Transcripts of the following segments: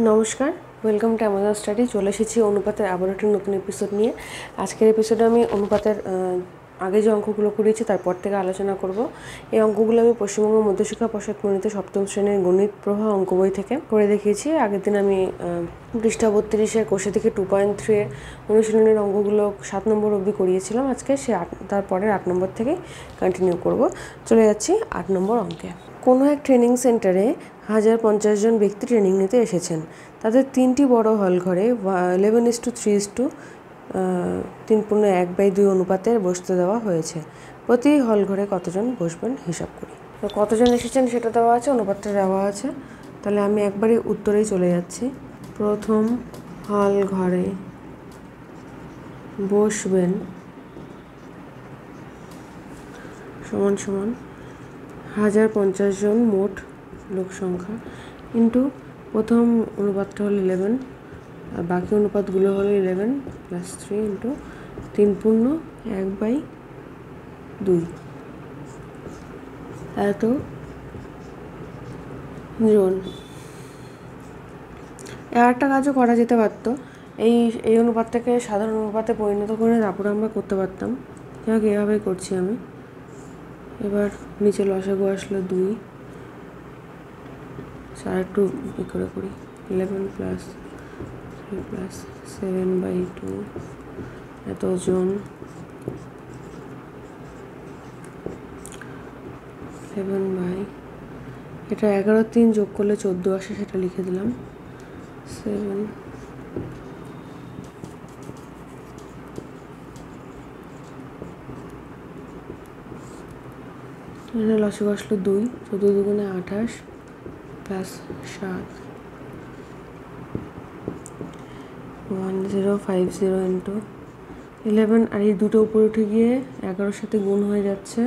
নমস্কার, welcome to Amazon study. চলে এসেছি অনুপাতের আবার একটা নতুন এপিসোড নিয়ে। আজকের এপিসোডে আমি অনুপাতের আগে যে অঙ্কগুলো করিয়েছি তারপর থেকে আলোচনা করব। এই অঙ্কগুলো আমি পশ্চিমবঙ্গ মধ্যশিক্ষা পর্ষদ প্রণীত সপ্তম শ্রেণীর গণিত প্রবাহ অঙ্ক বই থেকে করে দেখিয়েছি। আগের দিন আমি পৃষ্ঠা 32-এর কোষে থেকে 2.3 এর অনুশীলনের অঙ্কগুলো 7 নম্বর অবধি করিয়েছিলাম। আজকে সে তারপরের 8 নম্বর থেকে কন্টিনিউ করব। চলে যাচ্ছি 8 নম্বর অঙ্কে। কোনো এক ট্রেনিং সেন্টারে 1050 জন ব্যক্তি ট্রেনিং নিতে এসেছেন। তাদের 3টি বড় হল ঘরে 11:3:3.1/2 অনুপাতে বসতে দেওয়া হয়েছে। প্রতি হল ঘরে কতজন বসবেন হিসাব করি। তো কতজন এসেছেন সেটা দেওয়া আছে, অনুপাতটা দেওয়া আছে। তাহলে আমি একবারে উত্তরেই চলে যাচ্ছি। প্রথম হল ঘরে বসবেন সমান সমান 1050 জন মোট লোক সংখ্যা ইন্টু প্রথম অনুপাতটা হলো 11 আর বাকি অনুপাতগুলো হলো 11 + 3 ইন্টু 3/1/2 এত জন। আর একটা কাজও করা যেতে পারত, এই অনুপাতটাকে সাধারণ অনুপাতে পরিণত করে তারপরে আমরা করতে পারতাম। যাক, এভাবেই করছি আমি। এবার নিচে লসাগু আসলো 2, আর একটু করে করি। 11 + 3 + 7/2 এত জন। 7 এটা 11 3 যোগ করলে 14 আসে, সেটা লিখে দিলাম। 7 এখানে লসাগু আসলো 2, 14 দুগুণে 28 + 7 1050 ইন্টু 11, আর এই দুটো উপরে উঠে গিয়ে 11-র সাথে গুণ হয়ে যাচ্ছে,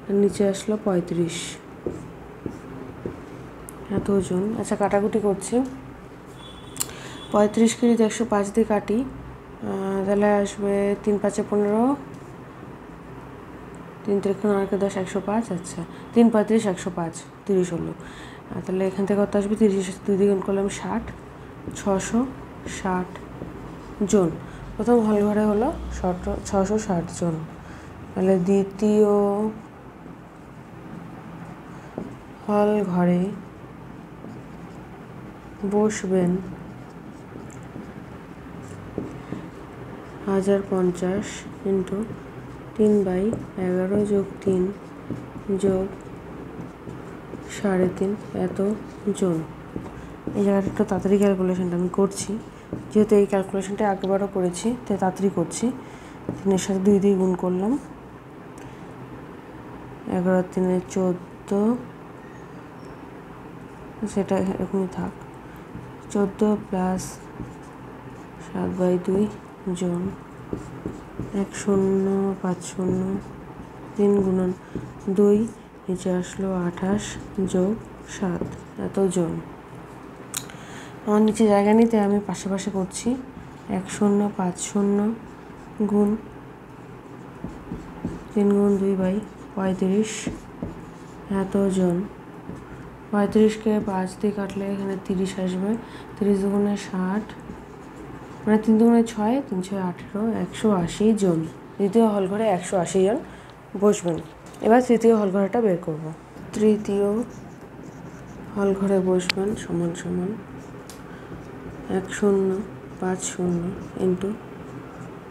আর নিচে আসলো 35 এতজন। আচ্ছা, কাটাকুটি করছি। 35কে যদি 105 দিয়ে কাটি তাহলে আসবে 3 × 5 = 15, 3 × 10 = 105। আচ্ছা, 3 × 35 = 105, 30 হলো। তাহলে এখান থেকে কত আসবে? 30-এর সাথে 2 দিয়ে গুণ করলাম 60, 660 জন। প্রথম হল ঘরে হলো 660 জন। তাহলে দ্বিতীয় হল ঘরে বসবেন 1050 ইন্টু 3/11 + 3 + 3.5 এত জন। এই জায়গাটা একটু তাড়াতাড়ি ক্যালকুলেশনটা আমি করছি, যেহেতু এই ক্যালকুলেশনটা আগেবারও করেছি তাই তাড়াতাড়ি করছি। 3-এর সাথে 2 দিয়ে গুণ করলাম, 11 × 3 = 14, সেটা এরকমই থাক। 14 + 7/2 জন। 1050 3 × 2 নিচে আসলো 28 + 7 এত জন। আমার নিচে জায়গা নিতে আমি পাশাপাশি করছি। 1050 গুণ 3 × 2/35 এত জন। 35কে 5 দিয়ে কাটলে এখানে 30 আসবে। 30 দুগুণে 60, মানে 3 দুগুণে 6, 3 × 6 = 18, 180 জন। দ্বিতীয় হল ঘরে 180 জন বসবেন। এবার তৃতীয় হল ঘরটা বের করব। তৃতীয় হল ঘরে বসবেন সমান সমান 1050 ইন্টু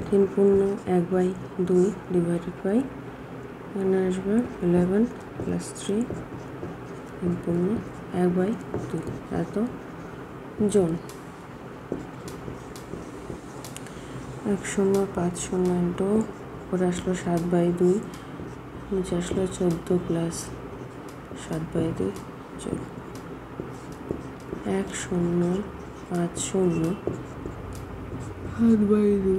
3/1/2 / এখানে আসবে 11 + 3 3/1/2 এত জন। 1050 ইন্টু উপরে আসলো 7/2, নিচে আসলো 14 + 7/2 জন। 1050 7/2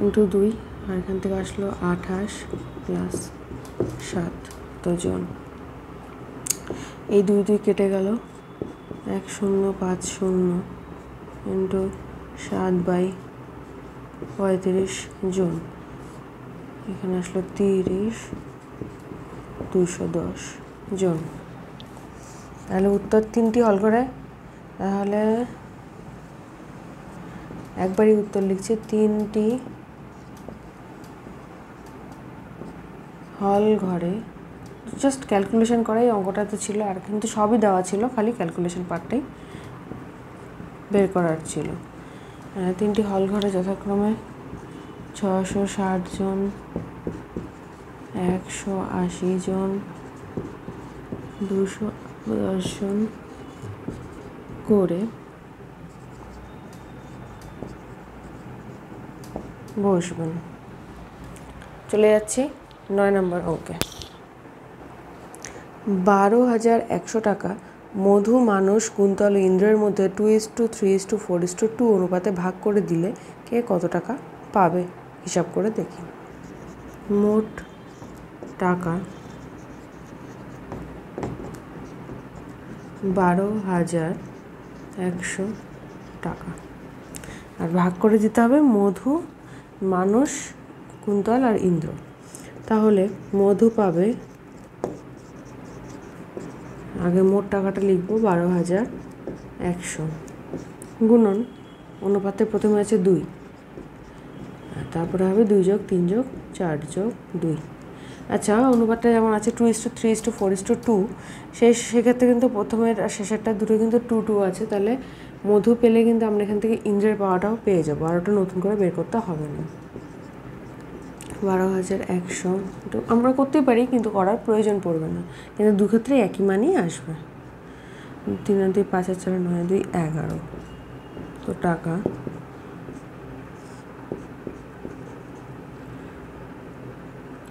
ইন্টু 2, আর এখান থেকে আসলো 28 + 7 জন। এই 2 2 কেটে গেল। 1050 ইন্টু 7/35 জন, এখানে আসলো 30 210 জন। তাহলে উত্তর 3টি হল ঘরে তাহলে একবারই উত্তর লিখছি, 3টি হল ঘরে, জাস্ট ক্যালকুলেশন করাই অঙ্কটা তো ছিল, আর কিন্তু সবই দেওয়া ছিল, খালি ক্যালকুলেশন পার্টটাই বের করার ছিল। 3টি হল ঘরে যথাক্রমে 660 জন, 180 জন, 210 জন করে বসবেন। চলে যাচ্ছি 9 নম্বর অঙ্কে। 12,100 টাকা মধু, মানস, কুন্তল ও ইন্দ্রের মধ্যে 2:3:4:2 অনুপাতে ভাগ করে দিলে কে কত টাকা পাবে হিসাব করে দেখি। মোট টাকা 12,100 টাকা, আর ভাগ করে দিতে হবে মধু, মানস, কুন্তল আর ইন্দ্র। তাহলে মধু পাবে, আগে মোট টাকাটা লিখব 12,100 গুণন অনুপাতে প্রথমে আছে 2, তারপরে হবে 2 + 3 + 4 + 2। আচ্ছা, অনুপাতটা যেমন আছে 2:3:4:2, সেক্ষেত্রে কিন্তু প্রথমের আর শেষেরটা দুটো কিন্তু 2 আছে। তাহলে মধু পেলে কিন্তু আমরা এখান থেকে ইন্দ্রের পাওয়াটাও পেয়ে যাবো, আর ওটা নতুন করে বের করতে হবে না। 12,100 তো আমরা করতেই পারি, কিন্তু করার প্রয়োজন পড়বে না, কিন্তু দুক্ষেত্রে একই মানই আসবে। 3 আর 2 5 আর 4 9 আর 2 11, তো টাকা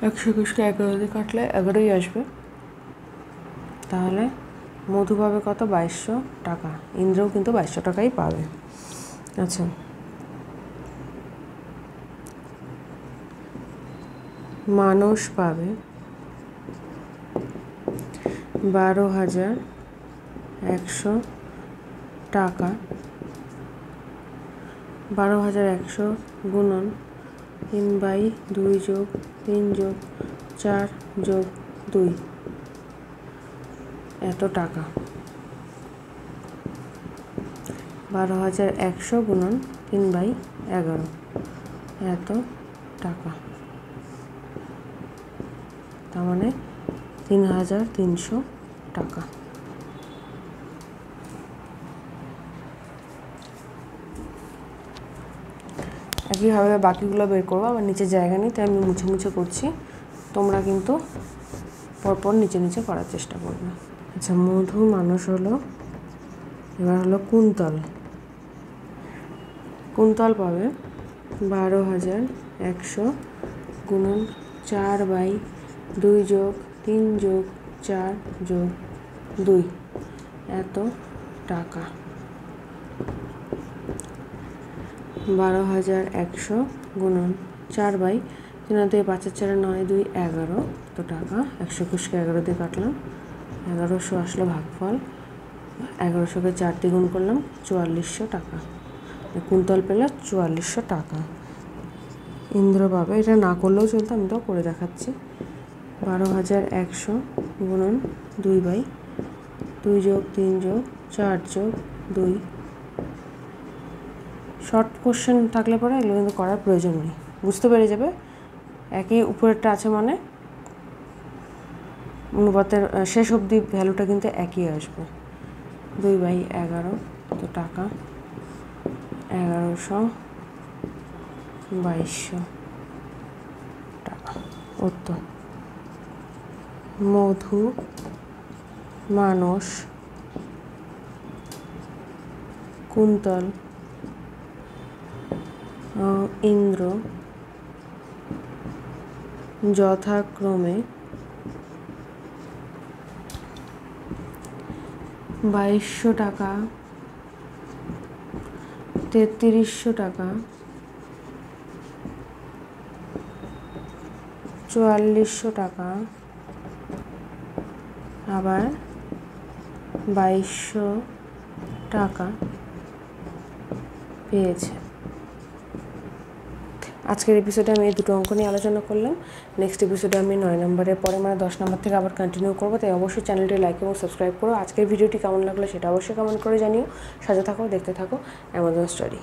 121কে 11 দিয়ে কাটলে 11ই আসবে। তাহলে মধু পাবে কত? 2200 টাকা। ইন্দ্রও কিন্তু 2200 টাকাই পাবে। আচ্ছা, মানস পাবে 12,100 টাকা। 12,100 গুণন 3/2 + 3 + 4 + 2, এত টাকা। 12,100 গুণন 3/11, এত টাকা। তার মানে 3,300 টাকা। একইভাবে বাকিগুলো বের করবো, আবার নিচে জায়গা নেই তাই আমি মুছে মুছে করছি, তোমরা কিন্তু পরপর নিচে নিচে করার চেষ্টা করবে। আচ্ছা, মধু, মানস হলো, এবার হলো কুন্তল। কুন্তল পাবে 12,100 গুণন 4/2 + 3 + 4 + 2, এত টাকা। 12,100 গুণন 4/3 আর 2 5 আর 4 9 2 11, তো টাকা। 121কে 11 দিয়ে কাটলাম, 1100 আসলো ভাগফল। 1100কে 4 দিয়ে গুণ করলাম, 4400 টাকা। কুন্তল পেলে 4400 টাকা। ইন্দ্র পাবে, এটা না করলেও চলতো, আমি তো করে দেখাচ্ছি। 12,100 গুণন 2/2 + 3 + 4 + 2। শর্ট কোশ্চেন থাকলে পরে এগুলো কিন্তু করার প্রয়োজন নেই, বুঝতে পেরে যাবে। একই উপরেরটা আছে মানে অনুপাতের শেষ অবধি ভ্যালুটা কিন্তু একই আসবে। 2/11, তো টাকা 1122 টাকা। উত্তর: মধু, মানস, কুন্তল, ইন্দ্র যথাক্রমে 2200 টাকা, 3300 টাকা, 4400 টাকা, আবার 2200 টাকা পেয়েছে। আজকের এপিসোডে আমি এই দুটো অঙ্ক নিয়ে আলোচনা করলাম। নেক্সট এপিসোডে আমি 9 নম্বরের পরে 10 নম্বর থেকে আবার কন্টিনিউ করবো, তাই অবশ্যই চ্যানেলটি লাইক এবং সাবস্ক্রাইব করো। আজকের ভিডিওটি কেমন লাগলো সেটা অবশ্যই কমেন্ট করে জানিও। সাথে থাকো, দেখতে থাকো অ্যামাজন স্টাডি।